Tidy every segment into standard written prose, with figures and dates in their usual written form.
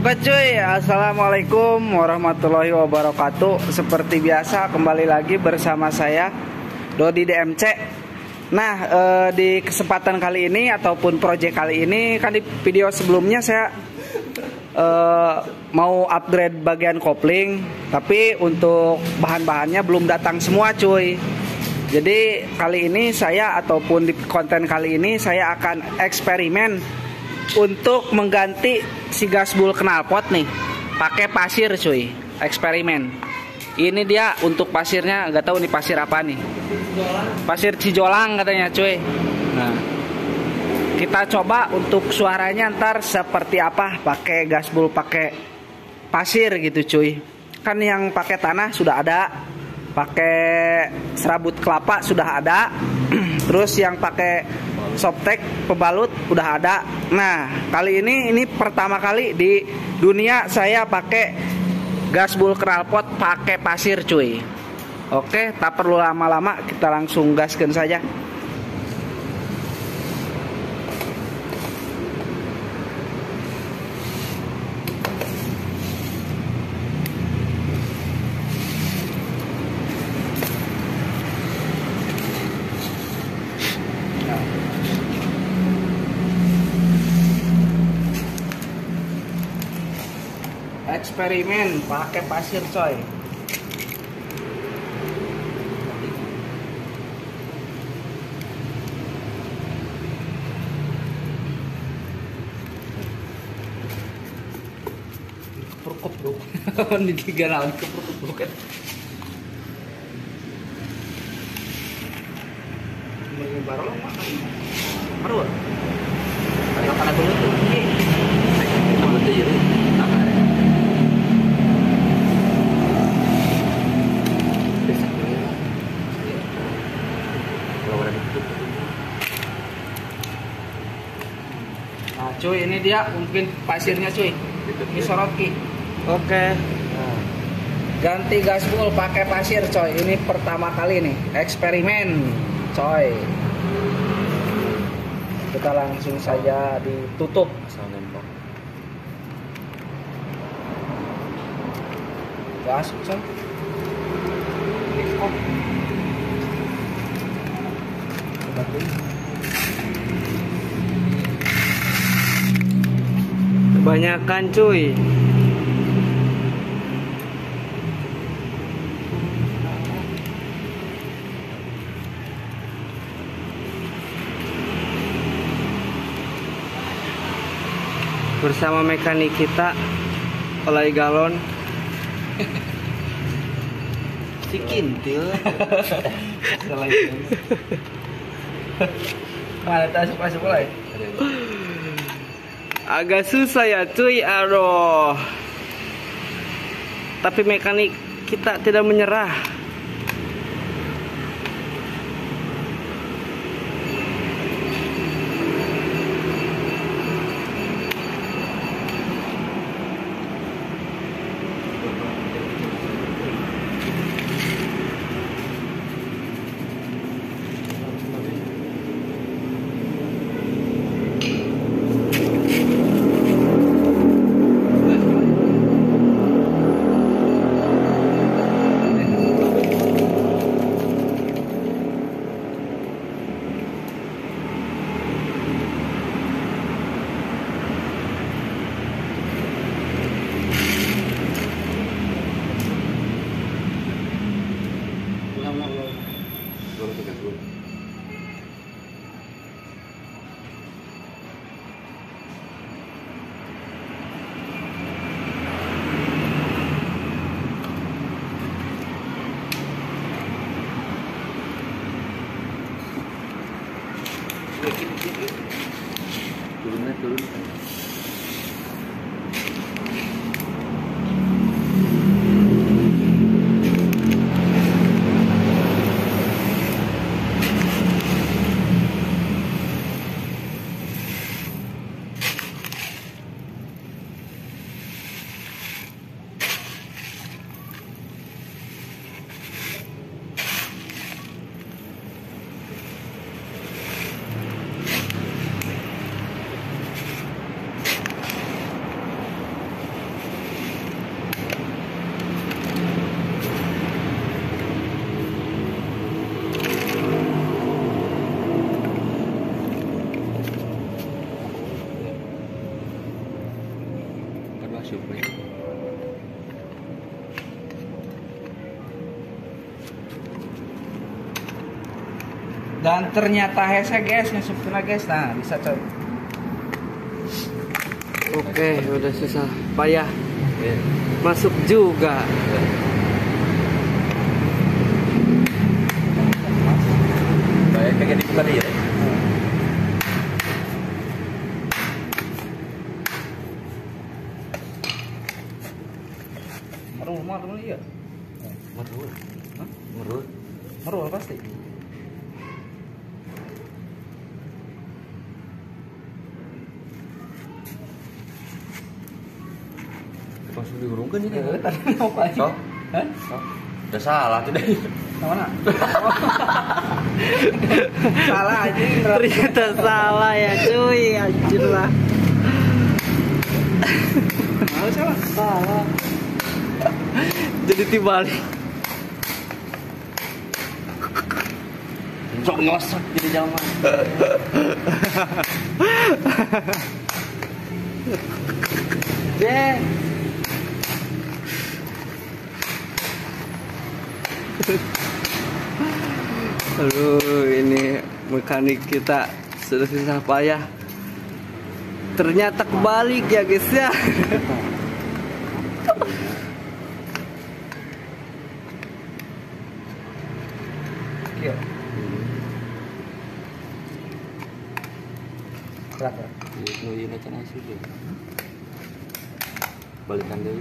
Oke cuy, assalamualaikum warahmatullahi wabarakatuh. Seperti biasa kembali lagi bersama saya Dodi DMC. Nah, di kesempatan kali ini ataupun proyek kali ini kan di video sebelumnya saya mau upgrade bagian kopling, tapi untuk bahan-bahannya belum datang semua cuy. Jadi kali ini saya ataupun di konten kali ini saya akan eksperimen untuk mengganti si gasbul knalpot nih pakai pasir cuy. Eksperimen. Ini dia untuk pasirnya, nggak tahu nih pasir apa nih. Pasir Cijolang katanya cuy. Nah, kita coba untuk suaranya ntar seperti apa pakai gasbul pakai pasir gitu cuy. Kan yang pakai tanah sudah ada, pakai serabut kelapa sudah ada. Terus yang pakai Softtek pembalut udah ada. Nah, kali ini pertama kali di dunia saya pakai gasbul knalpot pakai pasir cuy. Oke, tak perlu lama-lama, kita langsung gaskan saja. Eksperimen pakai pasir coy. Keperkup bro. Ini tiga naon keperkup bro kan. Ini baru lo makan. Baru. Ada kana dulu tuh. Kamu tuh jadi nah cuy, ini dia mungkin pasirnya cuy. Ini sorot ki. Oke. Nah, ganti gasbul pakai pasir coy. Ini pertama kali nih eksperimen coy. Kita langsung saja ditutup. Asal nempel. Gas coy. Lift off. Kebanyakan cuy. Bersama mekanik kita Olay galon Si kintil. Mana masuk mulai. agak susah ya cuy, aduh. Tapi mekanik kita tidak menyerah. supnya. Dan ternyata hese guys, nyusupna guys. Nah, bisa coy. Oke, udah susah payah. Masuk juga. Kayak kayak dibuka dia. Marul iya. Merut. Hah? Merut. Marul pasti. Langsung diurungkan ini. Tadi mau apa? Sok. Hah? Sok. Udah salah tuh deh. Mana? Salah aja. Ternyata salah ya cuy, anjir lah. Mau salah. Salah. Jadi dibalik. Sok ngosot jadi zaman. Deh. Aduh, ini mekanik kita sudah susah payah. Ternyata kebalik ya guys ya. Iya. Berat ya? Itu ini kan asyik deh. Balikan deh.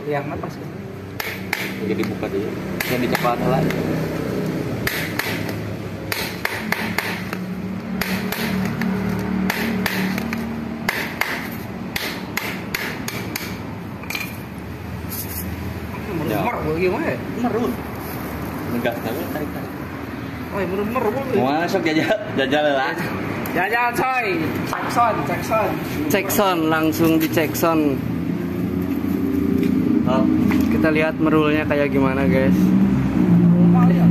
Yang apa sih? Jadi buka dia. Yang dicepat lagi. Merul gimana ya? Merut. Enggak tahu tarik. Oh, merul. Masuk jajal lah. Jajal coy. Cekson. Cek sound, langsung dicek sound. Oh. Kita lihat merulnya kayak gimana guys. Normal ya.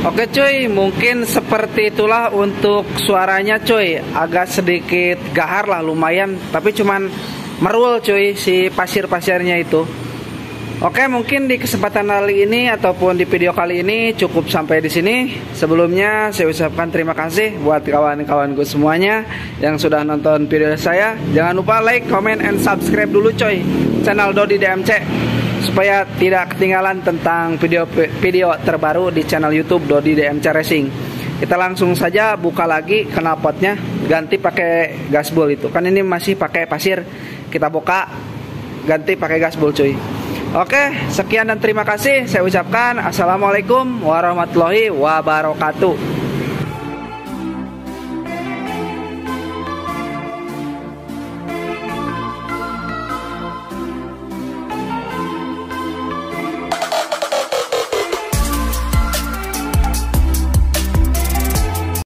Oke cuy, mungkin seperti itulah untuk suaranya cuy. Agak sedikit gahar lah lumayan, tapi cuman merul cuy si pasir-pasirnya itu. Oke, mungkin di kesempatan kali ini ataupun di video kali ini cukup sampai di sini. Sebelumnya saya ucapkan terima kasih buat kawan-kawanku semuanya yang sudah nonton video saya. Jangan lupa like, comment, and subscribe dulu coy channel Dodi DMC supaya tidak ketinggalan tentang video terbaru di channel YouTube Dodi DMC Racing. Kita langsung saja buka lagi knalpotnya, ganti pakai gasbol itu. Kan ini masih pakai pasir. Kita buka, ganti pakai gasbol cuy. Oke, sekian dan terima kasih. Saya ucapkan assalamualaikum warahmatullahi wabarakatuh.